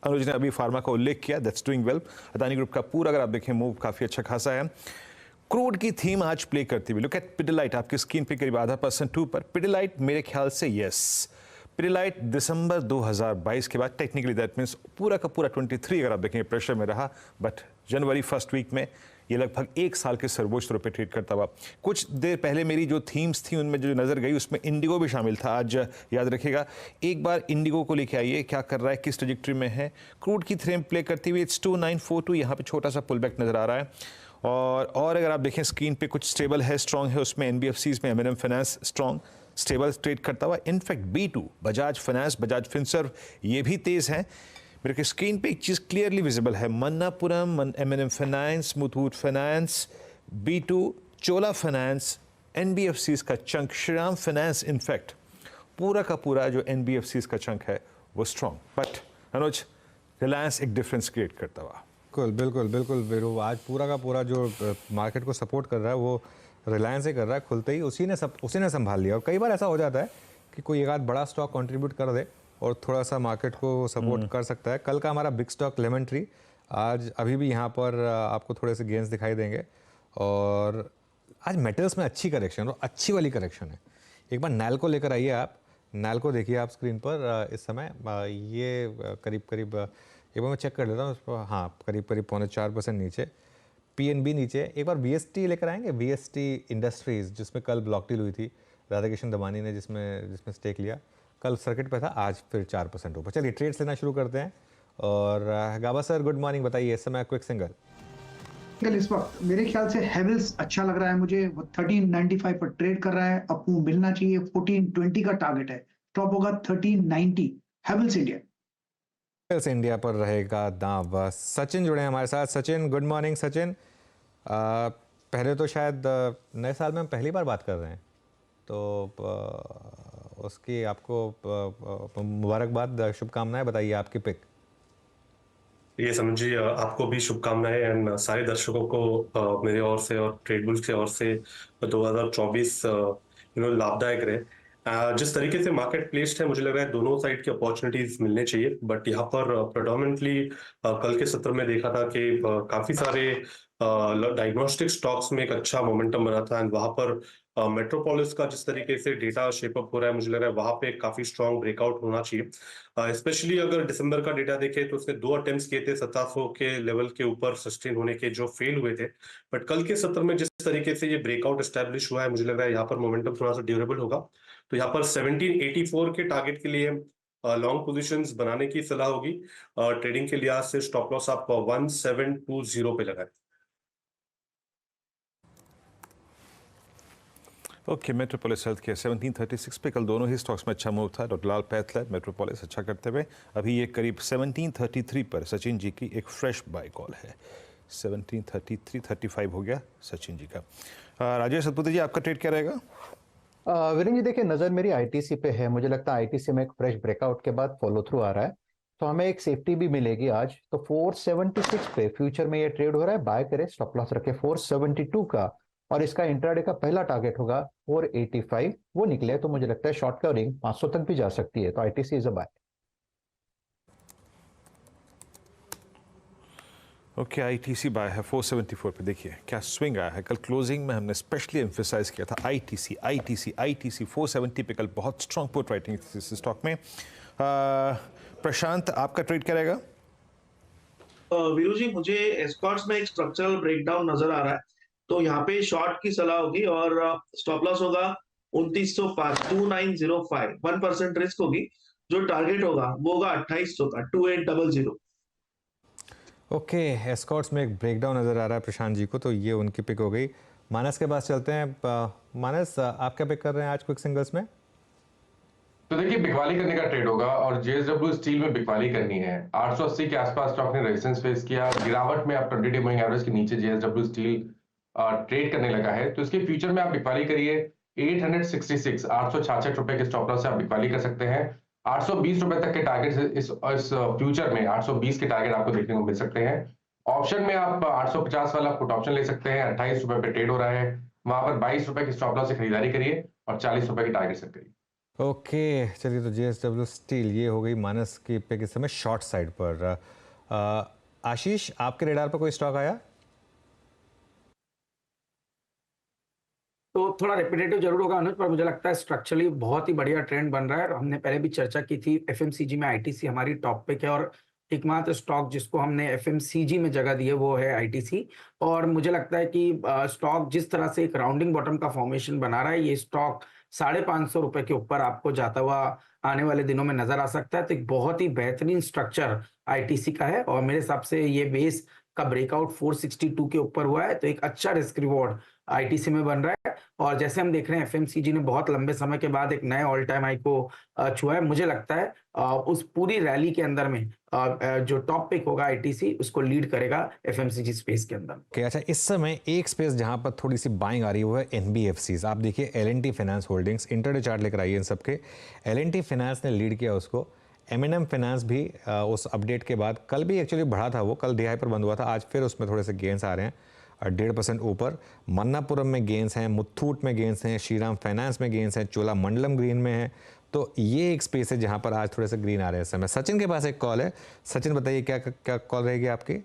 अनुज ने अभी फार्मा का उल्लेख किया, that's doing well. Adani group का पूरा अगर आप देखें मूव काफ़ी अच्छा खासा है। क्रूड की थीम आज प्ले करती हुई, लुक एट पिडिलाइट, आपकी स्क्रीन पे करीब ½ % ऊपर। पिडिलाइट मेरे ख्याल से यस, पिडिलाइट दिसंबर 2022 के बाद टेक्निकली दैट मीन्स पूरा का पूरा 23 अगर आप देखेंगे प्रेशर में रहा, बट जनवरी फर्स्ट वीक में ये लगभग 1 साल के सर्वोच्च रूप पे ट्रेड करता हुआ। कुछ देर पहले मेरी जो थीम्स थी उनमें जो नज़र गई उसमें इंडिगो भी शामिल था। आज याद रखिएगा, एक बार इंडिगो को लेके आइए, क्या कर रहा है, किस ट्रेजेक्ट्री में है। क्रूड की थीम प्ले करती हुई इट्स 2942, यहाँ पे छोटा सा पुल बैक नज़र आ रहा है। और अगर आप देखें स्क्रीन पे कुछ स्टेबल है, स्ट्रॉन्ग है, उसमें एनबीएफसीज में MNM finance strong stable trade करता हुआ। In fact B2 Bajaj finance, Bajaj Finserv ये भी तेज़ हैं। मेरे को स्क्रीन पे एक चीज़ क्लियरली विजिबल है, Manappuram, MNM finance, Muthoot finance, B2, Chola finance, NBFCs का चंक, श्रीराम फाइनेंस, इनफैक्ट पूरा का पूरा जो एनबीएफसीज का चंक है वो स्ट्रॉन्ग। बट अनुज, रिलायंस एक डिफरेंस क्रिएट करता हुआ। बिल्कुल बिल्कुल वीरू, आज पूरा का पूरा जो मार्केट को सपोर्ट कर रहा है वो रिलायंस ही कर रहा है। खुलते ही उसी ने संभाल लिया। और कई बार ऐसा हो जाता है कि कोई एक आध बड़ा स्टॉक कंट्रीब्यूट कर दे और थोड़ा सा मार्केट को सपोर्ट कर सकता है। कल का हमारा बिग स्टॉक लेमन ट्री आज अभी भी यहाँ पर आपको थोड़े से गेंस दिखाई देंगे। और आज मेटल्स में अच्छी करेक्शन और अच्छी वाली करेक्शन है। एक बार नैल को लेकर आइए आप, नैल को देखिए आप स्क्रीन पर इस समय। ये करीब एक बार मैं चेक कर लेता हूँ, हाँ करीब 4.25% नीचे। पीएनबी नीचे। एक बार वीएसटी लेकर आएंगे, वीएसटी इंडस्ट्रीज जिसमें कल ब्लॉक डील हुई थी, राधाकिशन दमानी ने जिसमें स्टेक लिया, कल सर्किट पे था, आज फिर 4% ऊपर। चलिए ट्रेड्स लेना शुरू करते हैं। और गाबा सर गुड मॉर्निंग, बताइए इस समय क्विक सिंगल। इस वक्त मेरे ख्याल से हैवेल्स अच्छा लग रहा है मुझे, वो 1395 पर ट्रेड कर रहा है, अपू मिलना चाहिए। 1420 का टारगेट है, टॉप होगा 1390। हैवेल्स इंडिया, हैवेल्स इंडिया पर रहेगा दांव। सचिन जुड़े हैं हमारे साथ। Sachin good morning. सचिन, पहले तो शायद नए साल में हम पहली बार बात कर रहे हैं, तो उसकी आपको मुबारकबाद, शुभकामनाएं। बताइए आपकी पिक। ये समझिए आपको भी शुभकामनाएं एंड सारे दर्शकों को मेरे ओर से और ट्रेडबुल्स की ओर से 2024 लाभदायक रहे। जिस तरीके से मार्केट प्लेस्ड है, मुझे लग रहा है दोनों साइड की अपॉर्चुनिटीज मिलने चाहिए। बट यहाँ पर प्रेडोमिनेंटली कल के सत्र में देखा था कि काफी सारे डायग्नोस्टिक स्टॉक्स में एक अच्छा मोमेंटम बना था एंड वहां पर मेट्रोपोलिस का जिस तरीके से डेटा शेपअप हो रहा है, मुझे लग रहा है वहां पे काफी स्ट्रॉन्ग ब्रेकआउट होना चाहिए। स्पेशली अगर दिसंबर का डेटा देखें तो उसने 2 अटेम्प्ट्स किए थे 1700 के लेवल के ऊपर सस्टेन होने के, जो फेल हुए थे। बट कल के सत्र में जिस तरीके से ये ब्रेकआउट एस्टेब्लिश हुआ है, मुझे लग रहा है यहाँ पर मोमेंटम थोड़ा सा ड्यूरेबल होगा। तो यहाँ पर 1784 के टारगेट के लिए लॉन्ग पोजीशंस बनाने की सलाह होगी। ट्रेडिंग के लिहाज से स्टॉप लॉस आप 1720 पे लगाएं। ओके, मेट्रोपोलिस हेल्थ केयर 1736 पे कल दोनों ही स्टॉक्स में अच्छा मूव था। डॉक्टर लाल पैथलर मेट्रोपोलिस अच्छा करते हुए, अभी ये करीब 1733 पर सचिन जी की एक फ्रेश बाय कॉल है। 1733-35 हो गया सचिन जी का। राजेश सतपुते जी, आपका ट्रेड क्या रहेगा? वीरेंद्र जी देखिए, नजर मेरी आईटीसी पे है। मुझे लगता है आईटीसी में एक फ्रेश ब्रेकआउट के बाद फॉलो थ्रू आ रहा है, तो हमें एक सेफ्टी भी मिलेगी आज। तो 476 पे फ्यूचर में ये ट्रेड हो रहा है, बाय करें, स्टॉप लॉस रखे 472 का। और इसका इंट्राडे का पहला टारगेट होगा 485, वो निकले तो मुझे लगता है शॉर्ट कवरिंग 500 तक भी जा सकती है। तो ITC is a buy. Okay, ITC buy है 474 पे। देखिए क्या स्विंग आया है। कल क्लोजिंग में हमने स्पेशली एम्फेसाइज किया था आईटीसी आईटीसी आईटीसी 470 पे कल बहुत स्ट्रॉन्ग पुट राइटिंग थी इस स्टॉक में। प्रशांत, आपका ट्रेड क्या रहेगा? वीरू जी, मुझे एस्कॉर्ट्स में एक स्ट्रक्चरल ब्रेकडाउन नजर आ रहा है, तो यहाँ पे शॉर्ट की सलाह होगी और स्टॉप लॉस होगा 2905, 2905। 1% रिस्क होगी। जो टारगेट होगा वो होगा 2800 का, 2800। ओके, एस्कॉर्ट्स में एक ब्रेकडाउन नज़र आ रहा है प्रशांत जी को, तो ये उनकी पिक हो गई। मानस के पास चलते हैं। मानस, आप क्या पिक कर रहे हैं आज क्विक सिंगल्स में? तो देखिए, बिकवाली करने का ट्रेड होगा और जेएसडब्ल्यू स्टील में बिकवाली करनी है। 880 के आसपास स्टॉक ने रेजिस्टेंस फेस किया, गिरावट में अब 20 डे मूविंग एवरेज के नीचे जेएसडब्ल्यू स्टील ट्रेड करने लगा है, तो इसके फ्यूचर में आप बिकवाली करिए। 866 866 रुपए के स्टॉप लॉस से आप बिकवाली कर सकते हैं। 820 रुपए तक के टारगेट इस फ्यूचर में 820 के टारगेट आपको देखने को मिल सकते हैं। ऑप्शन में आप 850 वाला पुट ऑप्शन ले सकते हैं। 28 रुपए पे ट्रेड हो रहा है, वहां पर 22 रुपए के स्टॉप लॉस से खरीदारी करिए और 40 रुपए के टारगेट सेट करिए। ओके, चलिए तो JSW स्टील ये हो गई मानस की पे के समय शॉर्ट साइड पर। आशीष, आपके रेडार पर कोई स्टॉक आया? तो थोड़ा रिपीटेटिव जरूर होगा अनुज, पर मुझे लगता है स्ट्रक्चरली बहुत ही बढ़िया ट्रेंड बन रहा है। और हमने पहले भी चर्चा की थी, एफएमसीजी में आईटीसी हमारी टॉप पिक है, और एकमात्र स्टॉक जिसको हमने एफएमसीजी में जगह दी है वो है आईटीसी। और मुझे लगता है कि स्टॉक जिस तरह से एक राउंडिंग बॉटम का फॉर्मेशन बना रहा है, ये स्टॉक 550 रुपए के ऊपर आपको जाता हुआ आने वाले दिनों में नजर आ सकता है। तो एक बहुत ही बेहतरीन स्ट्रक्चर आईटीसी का है, और मेरे हिसाब से ये बेस का ब्रेकआउट 462 के ऊपर हुआ है, तो एक अच्छा रिस्क रिवॉर्ड आईटीसी में बन रहा है। और जैसे हम देख रहे हैं, एफएमसीजी ने बहुत लंबे समय के बाद एक नए ऑल टाइम हाई को छुआ है। मुझे लगता है उस पूरी रैली के अंदर में जो टॉप पिक होगा आईटीसी, उसको लीड करेगा एफएमसीजी स्पेस के अंदर। Okay, अच्छा, इस समय एक स्पेस जहां पर थोड़ी सी बाइंग आ रही है वो है एनबीएफसीज। आप देखिए L&T finance holdings, intraday chart लेकर आइए इन सबके। L&T फाइनेंस ने लीड किया उसको। M&M फाइनेंस भी उस अपडेट के बाद कल भी एक्चुअली बढ़ा था, वो कल दिहाई पर बंद हुआ था, आज फिर उसमें थोड़े से गेंस आ रहे हैं 1.5% ऊपर। मन्नापुरम में गेंस हैं, मुथूट में गेंस हैं, श्रीराम फाइनेंस में गेंस हैं, चोलामंडलम ग्रीन में है। तो ये एक स्पेस है जहां पर आज थोड़े से ग्रीन आ रहे हैं इस समय। सचिन के पास एक कॉल है। सचिन, बताइए क्या क्या कॉल रहेगी आपकी?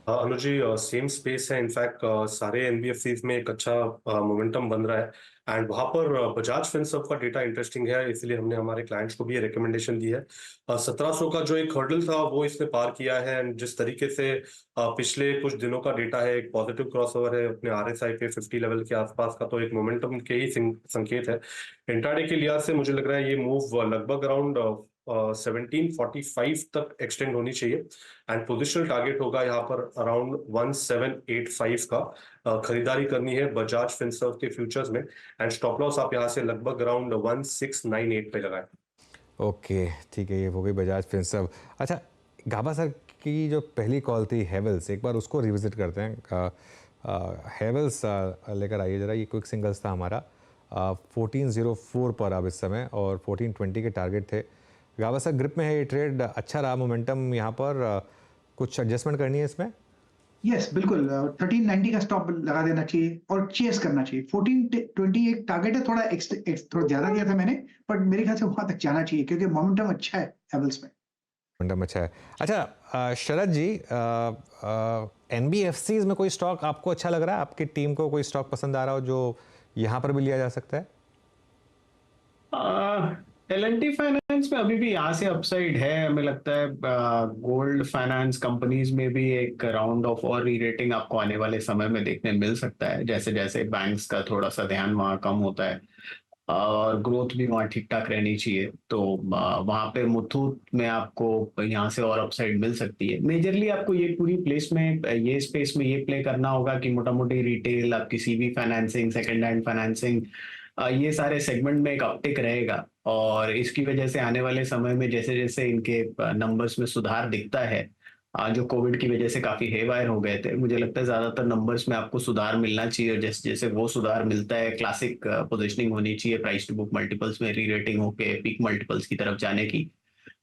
अनुज जी, सेम स्पेस है। इनफैक्ट सारे एनबीएफसीज में एक अच्छा मोमेंटम बन रहा है, एंड वहां पर बजाज फिनसर्व का डेटा इंटरेस्टिंग है, इसलिए हमने हमारे क्लाइंट्स को भी ये रिकमेंडेशन दी है। 1700 का जो एक हर्डल था वो इसने पार किया है, एंड जिस तरीके से पिछले कुछ दिनों का डेटा है, एक पॉजिटिव क्रॉसओवर है अपने आरएसआई पे 50 लेवल के आसपास का, तो एक मोमेंटम के ही संकेत है। इंट्राडे के लिहाज से मुझे लग रहा है ये मूव लगभग अराउंड 1745 तक एक्सटेंड होनी चाहिए, एंड पोजिशनल टारगेट होगा यहाँ पर अराउंड 1785 का। खरीदारी करनी है बजाज फिनसर्व के फ्यूचर्स में, एंड स्टॉप लॉस आप यहाँ से लगभग अराउंड 1698 पे लगाएं। ओके, ठीक है, ये हो गई बजाज फिनसर्व। अच्छा, गाबा सर की जो पहली कॉल थी हेवल्स, एक बार उसको रिविजिट करते हैं। हेवल्स लेकर आइए जरा। ये क्विक सिंगल्स था हमारा 1404 पर अब इस समय, और 1420 के टारगेट थे। गाबा सर, ग्रिप में है ये ट्रेड, अच्छा रहा मोमेंटम यहाँ पर, कुछ एडजस्टमेंट करनी है इसमें? यस, बिल्कुल 1390 का स्टॉप लगा देना चाहिए और चेस करना चाहिए। 1420 एक टारगेट है, थोड़ा ज्यादा दिया था मैंने, बट मेरे ख्याल से वहां तक जाना चाहिए क्योंकि मोमेंटम अच्छा है हेवल्स में। मोमेंटम अच्छा है। अच्छा, शरद जी, एनबीएफसीज में कोई स्टॉक आपको अच्छा लग रहा है? आपकी टीम को कोई स्टॉक पसंद आ रहा हो जो यहाँ पर भी लिया जा सकता है? L&T फाइनेंस में अभी भी यहाँ से अपसाइड है, हमें लगता है। गोल्ड फाइनेंस कंपनीज में भी एक राउंड ऑफ और री रेटिंग आपको आने वाले समय में देखने मिल सकता है, जैसे जैसे बैंक्स का थोड़ा सा ध्यान वहाँ कम होता है, और ग्रोथ भी वहाँ ठीक ठाक रहनी चाहिए। तो वहाँ पे मुथूट में आपको यहाँ से और अपसाइड मिल सकती है। मेजरली आपको ये पूरी प्लेस में, ये स्पेस में ये प्ले करना होगा कि मोटा मोटी रिटेल, आपकी CV financing, second hand financing, ये सारे सेगमेंट में एक अपटिक रहेगा, और इसकी वजह से आने वाले समय में जैसे जैसे इनके नंबर्स में सुधार दिखता है, जो कोविड की वजह से काफी हेवायर हो गए थे, मुझे लगता है ज्यादातर नंबर्स में आपको सुधार मिलना चाहिए, और जैसे जैसे वो सुधार मिलता है, क्लासिक पोजीशनिंग होनी चाहिए प्राइस टू बुक मल्टीपल्स में, री रेटिंग होके पीक मल्टीपल्स की तरफ जाने की।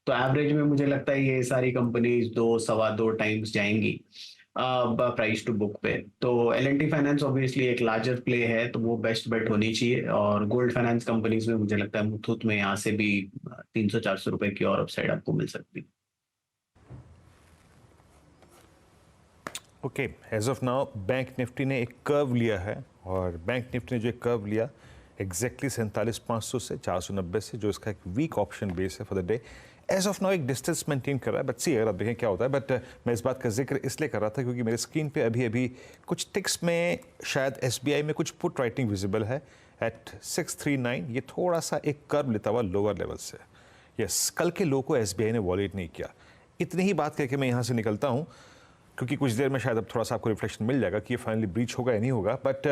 तो एवरेज में मुझे लगता है ये सारी कंपनीज 2-2.25 टाइम्स जाएंगी प्राइस टू बुक पे। तो L&T फाइनेंस ऑब्वियसली एक लार्जर प्ले है, तो वो बेस्ट बेट होनी चाहिए। और गोल्ड फाइनेंस कंपनीज में मुझे लगता है मुथूट में यहाँ से भी 300-400 रुपए की और अपसाइड आपको मिल सकती है। Okay, as of now bank Nifty ने एक कर्व लिया है, और बैंक निफ्टी ने जो एक कर्व लिया एग्जैक्टली 47,500 से 490 से, जो इसका एक वीक ऑप्शन बेस है for the day, as of now एक डिस्टेंस मेंटेन कर रहा है। बट सी, अगर आप देखें क्या होता है, बट मैं इस बात का जिक्र इसलिए कर रहा था क्योंकि मेरे स्क्रीन पे अभी अभी कुछ टिक्स में शायद SBI में कुछ पुट राइटिंग विजिबल है एट 639। ये थोड़ा सा एक कर्व लेता हुआ लोअर लेवल से। यस, कल के लो को SBI ने वॉलेट नहीं किया। इतनी ही बात करके मैं यहाँ से निकलता हूँ, क्योंकि कुछ देर में शायद अब थोड़ा सा आपको रिफ्लेक्शन मिल जाएगा कि ये फाइनली ब्रीच होगा या नहीं होगा। बट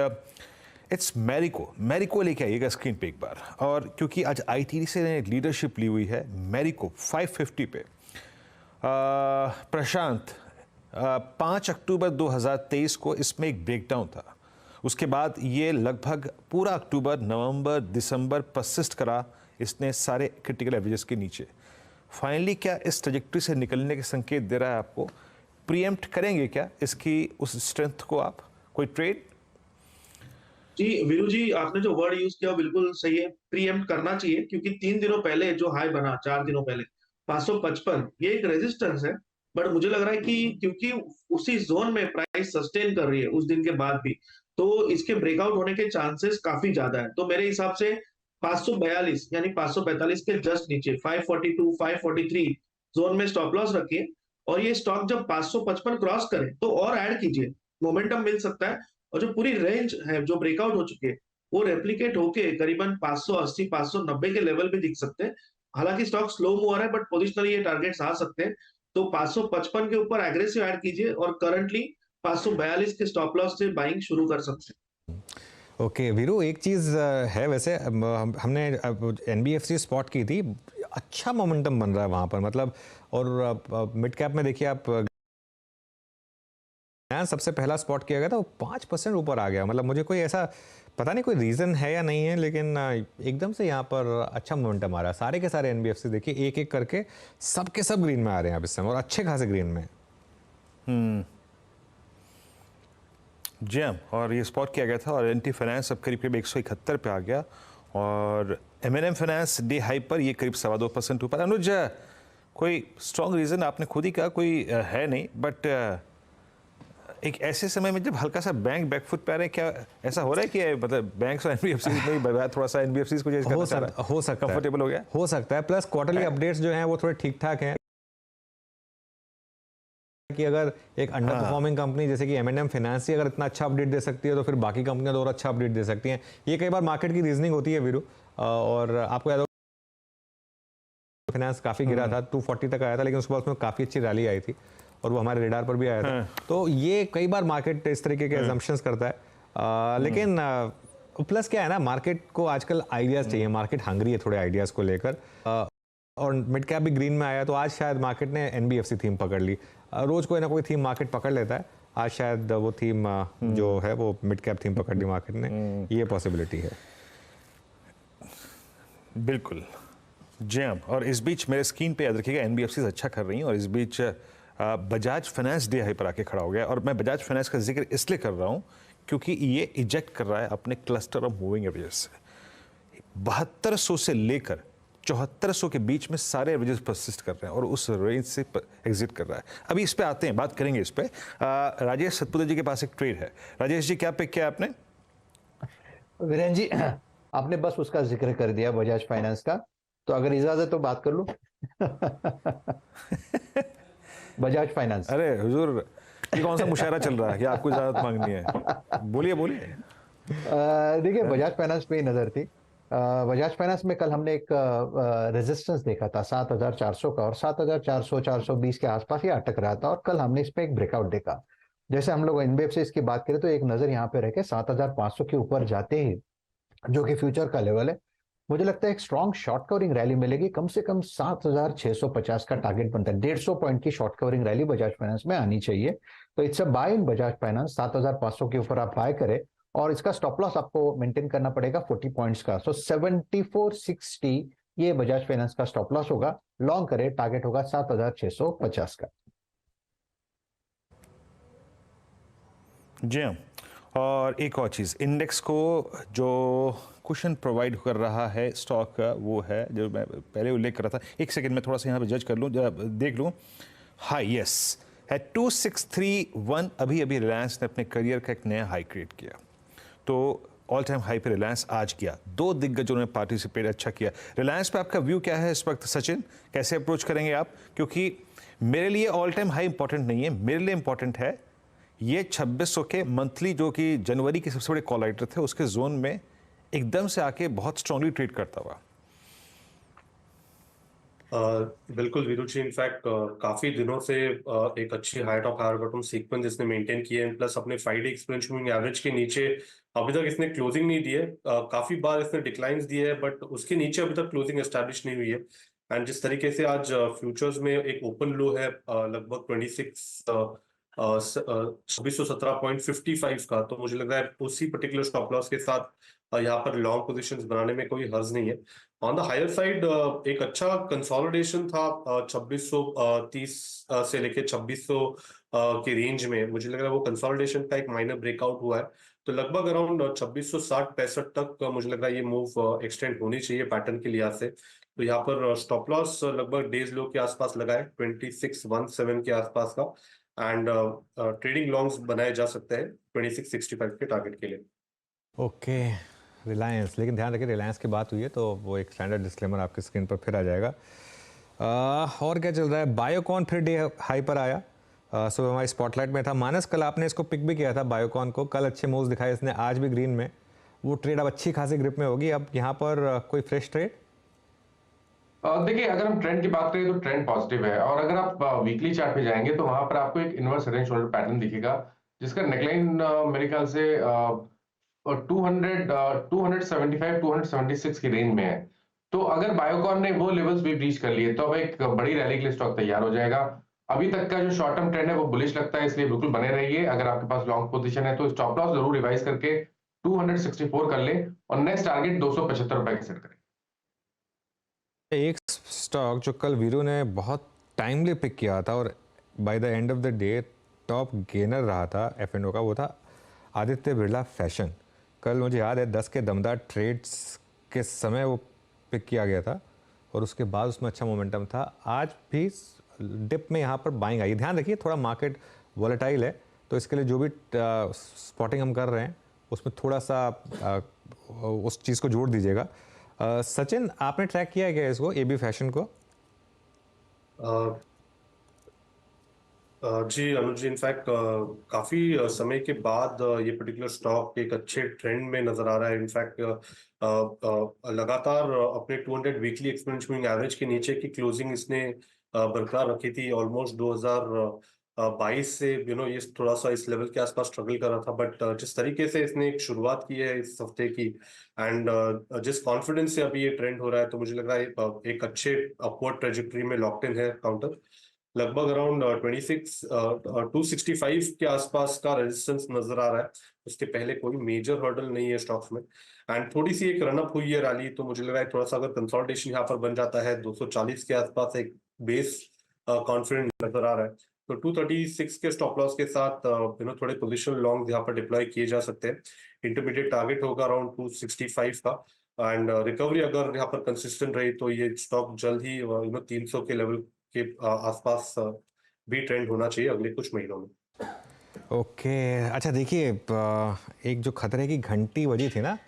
इट्स मैरिको लेके आइएगा स्क्रीन पे एक बार। और क्योंकि आज ITC ने लीडरशिप ली हुई है, मैरिको 550 पे। प्रशांत, 5 अक्टूबर 2023 को इसमें एक ब्रेकडाउन था, उसके बाद ये लगभग पूरा अक्टूबर, नवंबर, दिसंबर परसिस्ट करा इसने सारे क्रिटिकल एवरेजेस के नीचे। फाइनली क्या इस ट्रजेक्टरी से निकलने के संकेत दे रहा है आपको? प्रीएम्प्ट करेंगे क्या इसकी उस स्ट्रेंथ को आप? कोई ट्रेड? जी वीरू जी, आपने जो वर्ड यूज किया वो बिल्कुल सही है, प्रीएम्प्ट करना चाहिए, क्योंकि 3 दिनों पहले जो हाई बना, 4 दिनों पहले 555, ये एक रेजिस्टेंस है। बट मुझे लग रहा है कि क्योंकि उसी जोन में प्राइस सस्टेन कर रही है उस दिन के बाद भी, तो इसके ब्रेकआउट होने के चांसेस काफी ज्यादा है। तो मेरे हिसाब से 542 यानी 545 के जस्ट नीचे 542 543 जोन में स्टॉप लॉस रखिए, और ये स्टॉक जब 555 क्रॉस करे तो और ऐड कीजिए, मोमेंटम मिल सकता है। और जो पूरी रेंज है जो ब्रेकआउट हो चुकी है, वो रेप्लिकेट होके करीबन 580 590 के लेवल भी दिख सकते हैं। हालांकि स्टॉक स्लो मूव हो रहा है, बट पोजिशनली ये टारगेट्स आ सकते हैं। तो 555 के ऊपर एग्रेसिव ऐड कीजिए, और करंटली 542 के स्टॉप लॉस से बाइंग शुरू कर सकते हैं। ओके वीरू, एक चीज़ है वैसे, हमने एनबीएफसी स्पॉट की थी, अच्छा मोमेंटम बन रहा है वहाँ पर, मतलब। और मिड कैप में देखिए आप, सबसे पहला स्पॉट किया गया था, वो 5% ऊपर आ गया। मतलब मुझे कोई ऐसा पता नहीं कोई रीज़न है या नहीं है, लेकिन एकदम से यहाँ पर अच्छा मोमेंटम आ रहा है। सारे के सारे एनबीएफसी देखिए एक एक करके सबके सब ग्रीन में आ रहे हैं अब इस समय, और अच्छे खासे ग्रीन में। जी हाँ, और ये स्पॉट किया गया था, और एनटी फाइनेंस अब करीब करीब 171 पे आ गया, और एमएनएम फाइनेंस डे हाई पर ये करीब 2.25% ऊपर। अनुज, कोई स्ट्रॉन्ग रीज़न आपने खुद ही कहा कोई है नहीं, बट एक ऐसे समय में जब हल्का सा बैंक बैकफुट पे आ रहे हैं, क्या ऐसा हो रहा है कि मतलब बैंक्स और एनबीएफसी में थोड़ा सा एनबीएफसी को हो सकता है, कंफर्टेबल हो गया, हो सकता है। प्लस क्वार्टरली अपडेट्स जो हैं वो थोड़े ठीक ठाक हैं, कि अगर एक अंडर परफॉर्मिंग कंपनी जैसे कि एमएनएम फाइनेंस ही अगर इतना अच्छा अपडेट दे सकती है, तो फिर बाकी कंपनियां तो और अच्छा अपडेट दे सकती हैं। ये कई बार मार्केट की रीजनिंग होती है वीरू। और आपको याद होगा फाइनेंस काफ़ी गिरा था, 240 तक आया था, लेकिन उसके बाद उसमें काफ़ी अच्छी रैली आई थी, और वो हमारे रेडार पर भी आया था। तो ये कई बार मार्केट इस तरीके के एजम्पशंस करता है। लेकिन प्लस क्या है ना, मार्केट को आजकल आइडियाज़ चाहिए, मार्केट हंग्री है थोड़े आइडियाज़ को लेकर। और मिड कैप भी ग्रीन में आया, तो आज शायद मार्केट ने एनबीएफसी थीम पकड़ ली। रोज कोई ना कोई थीम मार्केट पकड़ लेता है, आज शायद वो थीम जो है वो मिड कैप थीम पकड़ ली मार्केट ने, ये पॉसिबिलिटी है। बिल्कुल जी हाँ। और इस बीच मेरे स्क्रीन पे याद रखिएगा एनबीएफसी अच्छा कर रही हैं, और इस बीच बजाज फाइनेंस डे हाई पर आके खड़ा हो गया। और मैं बजाज फाइनेंस का जिक्र इसलिए कर रहा हूँ क्योंकि ये इजेक्ट कर रहा है अपने क्लस्टर ऑफ मूविंग एवरेजेस से। 7200 से लेकर 7400 के बीच में सारे एवरेजेस परसिस्ट कर रहे हैं, और उस रेंज से एग्जिट कर रहा है। अभी इस पे आते हैं, बात करेंगे इस पे। राजेश सतपुते जी के पास एक ट्रेड है। राजेश जी, क्या पिक किया आपने? वीरेन जी, आपने बस उसका जिक्र कर दिया बजाज फाइनेंस का, तो अगर इजाजत तो बात कर लूं। बजाज फाइनेंस। अरे हुजूर, ये कौन सा मुशायरा चल रहा है कि आपको इजाजत मांगनी है? बोलिए बोलिए। देखिए, बजाज फाइनेंस पे ही नजर थी। बजाज फाइनेंस में कल हमने एक रेजिस्टेंस देखा था 7400 का, और 7400 420 के आसपास ही अटक रहा था, और कल हमने इस पे एक ब्रेकआउट देखा। जैसे हम लोग एनबीएफसी इसकी बात करें, तो एक नजर यहाँ पे रह के 7500 के ऊपर जाते ही, जो कि फ्यूचर का लेवल है, मुझे लगता है एक स्ट्रॉन्ग शॉर्ट कवरिंग रैली मिलेगी। कम से कम 7650 का टारगेट बनता है। 150 पॉइंट की short covering rally Bajaj finance में आनी चाहिए। तो it's a buy in Bajaj finance. 7500 के ऊपर आप बाय करें, और इसका स्टॉप लॉस आपको मेंटेन करना पड़ेगा 40 पॉइंट्स का। सो 7460 ये बजाज फाइनेंस का स्टॉप लॉस होगा। लॉन्ग करे, टारगेट होगा 7650 का। जी हाँ। और एक और चीज़, इंडेक्स को जो कुशन प्रोवाइड कर रहा है स्टॉक का, वो है जो मैं पहले उल्लेख कर रहा था। एक सेकंड में थोड़ा सा यहाँ पे जज कर लूँ, देख लूँ। हाई यस है 2631। अभी अभी रिलायंस ने अपने करियर का एक नया हाई क्रिएट किया, तो ऑल टाइम हाई पे रिलायंस आज किया। 2 दिग्गजों ने पार्टिसिपेट अच्छा किया। रिलायंस पे आपका व्यू क्या है इस वक्त सचिन? कैसे अप्रोच करेंगे आप? क्योंकि मेरे लिए ऑल टाइम हाई इंपॉर्टेंट नहीं है, मेरे लिए इंपॉर्टेंट है ये 2600 के मंथली, जो कि जनवरी के सबसे बड़े कॉल राइटर थे, उसके जोन में एकदम से आके बहुत स्ट्रांगली ट्रेड करता हुआ। बिल्कुल वीरू जी, इनफैक्ट काफी दिनों से एक अच्छी high top higher bottom sequence इसने मेंटेन की है, प्लस अपने 5 डे एक्सपोनेंशियल मूविंग एवरेज के नीचे अभी तक इसने क्लोजिंग नहीं दी है। काफी बार इसने डिक्लाइंस दिए है, बट उसके नीचे अभी तक क्लोजिंग एस्टैब्लिश नहीं हुई है। एंड जिस तरीके से आज फ्यूचर्स में एक ओपन लो है लगभग 2617.55 का, तो मुझे लग रहा है उसी पर्टिकुलर स्टॉप लॉस के साथ यहाँ पर लॉन्ग पोजीशंस बनाने में कोई हर्ज नहीं है। ऑन द हायर साइड एक अच्छा कंसोलिडेशन था 2630 से लेके 2600 के रेंज में। मुझे लग रहा है वो कंसोलिडेशन का एक माइनर ब्रेकआउट हुआ है, तो लगभग अराउंड 2660-65 तक मुझे लग रहा है ये मूव एक्सटेंड होनी चाहिए पैटर्न के लिहाज से। तो यहाँ पर स्टॉप लॉस लगभग डेज लो के आसपास लगाए 2617 के आसपास का, एंड ट्रेडिंग लॉन्ग्स बनाए जा सकते हैं 2665 के टारगेट के लिए। ओके, रिलायंस, लेकिन ध्यान रखिए रिलायंस की बात हुई है तो वो एक स्टैंडर्ड डिस्क्लेमर आपकी स्क्रीन पर फिर आ जाएगा। और क्या चल रहा है? बायोकॉन फिर डे हाई पर आया, सो हमारी स्पॉटलाइट में था। मानस, कल आपने इसको पिक भी किया था बायोकॉन को, कल अच्छे मूव्स दिखाए इसने, आज भी ग्रीन में। वो ट्रेड अब अच्छी खासी ग्रिप में होगी। अब यहाँ पर कोई फ्रेश ट्रेड? देखिए, अगर हम ट्रेंड की बात करें तो ट्रेंड पॉजिटिव है, और अगर आप वीकली चार्ट पे जाएंगे तो वहां पर आपको एक inverse head and shoulder pattern दिखेगा, जिसका नेकलाइन मेरे ख्याल से 275-276 की रेंज में है। तो अगर बायोकॉन ने वो लेवल्स भी ब्रीच कर लिए तो अब एक बड़ी रैली के लिए स्टॉक तैयार हो जाएगा। अभी तक का जो शॉर्ट टर्म ट्रेंड है वो बुलिश लगता है, इसलिए बिल्कुल बने रहिए। अगर आपके पास लॉन्ग पोजीशन है तो स्टॉप लॉस जरूर रिवाइज करके 264 कर ले, और नेक्स्ट टारगेट 275 रुपए का सेट करें। एक स्टॉक जो कल वीरू ने बहुत टाइमली पिक किया था और by the end of the day top gainer रहा था F&O का, वो था आदित्य बिरला फैशन। कल मुझे याद है 10 के दमदार ट्रेड्स के समय वो पिक किया गया था और उसके बाद उसमें अच्छा मोमेंटम था। आज भी डिप में यहाँ पर बाइंग आई। ध्यान रखिए थोड़ा मार्केट वॉलेटाइल है, तो इसके लिए जो भी स्पॉटिंग हम कर रहे हैं उसमें थोड़ा सा उस चीज़ को जोड़ दीजिएगा। सचिन, आपने ट्रैक किया है क्या इसको, AB फैशन को? जी अनुज जी, इनफैक्ट काफी समय के बाद ये पर्टिकुलर स्टॉक एक अच्छे ट्रेंड में नजर आ रहा है। इनफैक्ट लगातार अपने 200 वीकली एक्सपोनेंशियल मूविंग एवरेज के नीचे की क्लोजिंग इसने बरकरार रखी थी। ऑलमोस्ट 2022 से ये थोड़ा सा इस लेवल के आसपास स्ट्रगल कर रहा था, बट जिस तरीके से इसने एक शुरुआत की है इस हफ्ते की, एंड जिस कॉन्फिडेंस से अभी ये ट्रेंड हो रहा है, तो मुझे लग रहा है एक अच्छे अपवर्ड ट्रेजेक्टरी में लॉक्ड इन है काउंटर। लगभग अराउंड 265 के आसपास का रेजिस्टेंस नजर आ रहा है। उसके पहले कोई मेजर हर्डल नहीं है स्टॉक्स में, एंड थोड़ी सी एक रनअप हुई है रैली, तो मुझे लग रहा है थोड़ा सा अगर कंसोलिडेशन यहाँ पर बन जाता है 240 के आसपास एक बेस कॉन्फिडेंट नजर आ रहा है, तो 236 के स्टॉप लॉस के साथ थोड़े पोजिशन लॉन्ग यहाँ पर डिप्लॉय किए जा सकते हैं। इंटरमीडिएट टारगेट होगा अराउंड 265 का, एंड रिकवरी अगर यहाँ पर कंसिस्टेंट रही तो ये स्टॉक जल्द ही 300 के लेवल के आसपास भी ट्रेंड होना चाहिए अगले कुछ महीनों में। ओके, अच्छा देखिए, एक जो खतरे की घंटी बजी थी ना,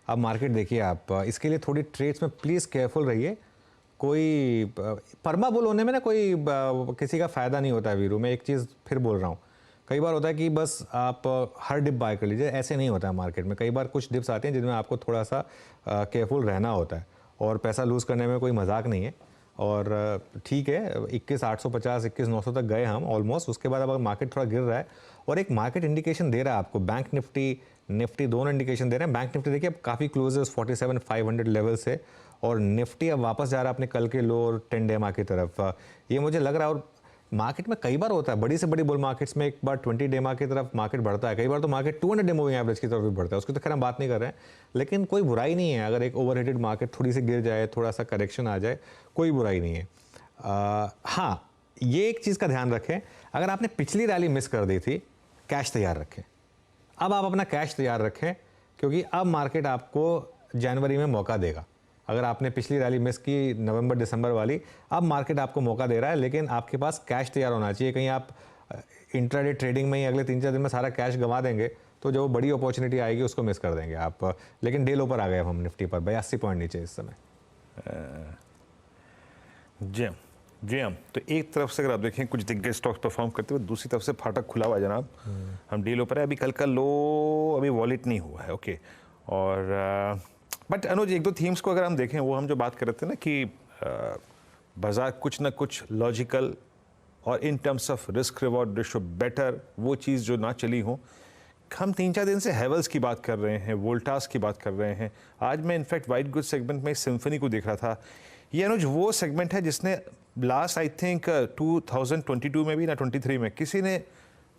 अब मार्केट देखिए आप, इसके लिए थोड़ी ट्रेड्स में प्लीज़ केयरफुल रहिए। कोई परमा बुल होने में ना कोई किसी का फ़ायदा नहीं होता है वीरू। मैं एक चीज़ फिर बोल रहा हूँ, कई बार होता है कि बस आप हर डिप बाय कर लीजिए, ऐसे नहीं होता है मार्केट में। कई बार कुछ डिप्स आते हैं जिनमें आपको थोड़ा सा केयरफुल रहना होता है, और पैसा लूज़ करने में कोई मजाक नहीं है। और ठीक है, 21,850 21,900 तक गए हम ऑलमोस्ट। उसके बाद अब मार्केट थोड़ा गिर रहा है और एक मार्केट इंडिकेशन दे रहा है आपको, बैंक निफ्टी दोनों इंडिकेशन दे रहे हैं। बैंक निफ्टी देखिए अब काफ़ी क्लोज है उस 47,500 लेवल से, और निफ्टी अब वापस जा रहा है अपने कल के लो और 10 डे मार्केट की तरफ। ये मुझे लग रहा है, और मार्केट में कई बार होता है बड़ी से बड़ी बुल मार्केट्स में एक बार 20 डे मार्केट की तरफ मार्केट बढ़ता है, कई बार तो मार्केट 200 डे मूविंग एवरेज की तरफ भी बढ़ता है। उसकी तो खैर हम बात नहीं कर रहे हैं, लेकिन कोई बुराई नहीं है अगर एक ओवरहेटेड मार्केट थोड़ी सी गिर जाए, थोड़ा सा करेक्शन आ जाए, कोई बुराई नहीं है। हाँ, ये एक चीज़ का ध्यान रखें, अगर आपने पिछली रैली मिस कर दी थी, कैश तैयार रखें। अब आप अपना कैश तैयार रखें, क्योंकि अब मार्केट आपको जनवरी में मौका देगा। अगर आपने पिछली रैली मिस की नवंबर दिसंबर वाली, अब मार्केट आपको मौका दे रहा है, लेकिन आपके पास कैश तैयार होना चाहिए। कहीं आप इंट्राडे ट्रेडिंग में ही अगले 3-4 दिन में सारा कैश गंवा देंगे तो जो बड़ी अपॉर्चुनिटी आएगी उसको मिस कर देंगे आप। लेकिन डे लो पर आ गए हम निफ्टी पर 82 पॉइंट नीचे इस समय। जी हम तो एक तरफ से अगर आप देखें कुछ दिग्गज स्टॉक्स परफॉर्म करते हुए, दूसरी तरफ से फाटक खुला हुआ है जनाब। हम डे लो पर है, अभी कल का लो अभी वॉलेट नहीं हुआ है। ओके, और बट अनुज एक दो थीम्स को अगर हम देखें, वो हम जो बात कर रहे थे ना कि बाजार कुछ ना कुछ लॉजिकल और in terms of risk reward ratio better, वो चीज़ जो ना चली हो। हम 3-4 दिन से हेवल्स की बात कर रहे हैं, वोल्टास की बात कर रहे हैं। आज मैं इनफैक्ट वाइट गुड सेगमेंट में सिम्फनी को देख रहा था। ये अनुज वो सेगमेंट है जिसने लास्ट आई थिंक 2022 में भी ना 23 में किसी ने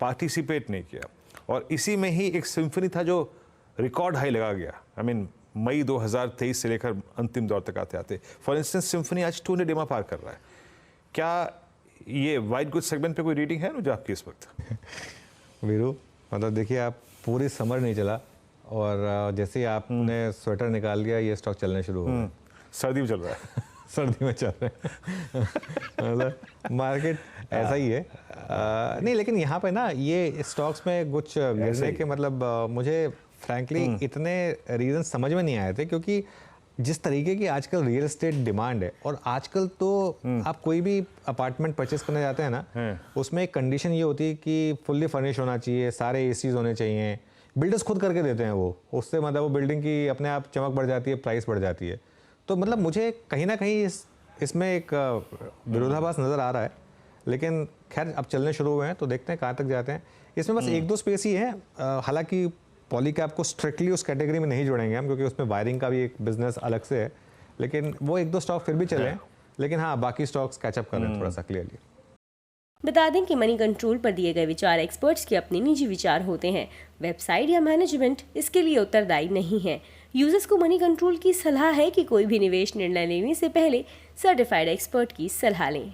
पार्टिसिपेट नहीं किया, और इसी में ही एक सिम्फनी था जो रिकॉर्ड हाई लगा गया। आई मीन मई 2023 से लेकर अंतिम दौर तक आते आते, फॉर इंस्टेंस सिम्फनी आज 200 डेमा पार कर रहा है। क्या ये वाइट गुड सेगमेंट पे कोई रीडिंग है अनुज आपकी इस वक्त? वीरू, मतलब देखिए आप पूरी समर नहीं चला और जैसे ही आपने स्वेटर निकाल लिया ये स्टॉक चलने शुरू हो गए। सर्दी में चल रहा है। सर्दी में चल रहे हैं। मतलब मार्केट ऐसा ही है। नहीं लेकिन यहाँ पे ना ये स्टॉक्स में कुछ गिरने के मतलब मुझे फ्रैंकली इतने रीजन समझ में नहीं आए थे, क्योंकि जिस तरीके की आजकल रियल एस्टेट डिमांड है और आजकल तो आप कोई भी अपार्टमेंट परचेस करने जाते हैं ना, उसमें एक कंडीशन ये होती है कि फुल्ली फर्निश होना चाहिए, सारे एसीज होने चाहिए, बिल्डर्स खुद करके देते हैं वो, उससे मतलब वो बिल्डिंग की अपने आप चमक बढ़ जाती है, प्राइस बढ़ जाती है। तो मतलब मुझे कहीं ना कहीं इसमें एक विरोधाभास नज़र आ रहा है, लेकिन खैर अब चलने शुरू हुए हैं तो देखते हैं कहाँ तक जाते हैं। इसमें बस एक दो स्पेस ही है, हालांकि पॉलीकैप को स्ट्रिक्टली उस कैटेगरी में नहीं जोड़ेंगे हम, क्योंकि उसमें वायरिंग का भी एक बिजनेस अलग से है, लेकिन वो एक दो स्टॉक फिर भी चले हैं, लेकिन हाँ बाकी स्टॉक्स कैचअप कर रहे हैं थोड़ा सा क्लियरली। बता दें कि मनी कंट्रोल पर दिए गए विचार एक्सपर्ट्स के अपने निजी विचार होते हैं। वेबसाइट या मैनेजमेंट इसके लिए उत्तरदायी नहीं है। यूजर्स को मनी कंट्रोल की सलाह है कि कोई भी निवेश निर्णय लेने से पहले सर्टिफाइड एक्सपर्ट की सलाह लें।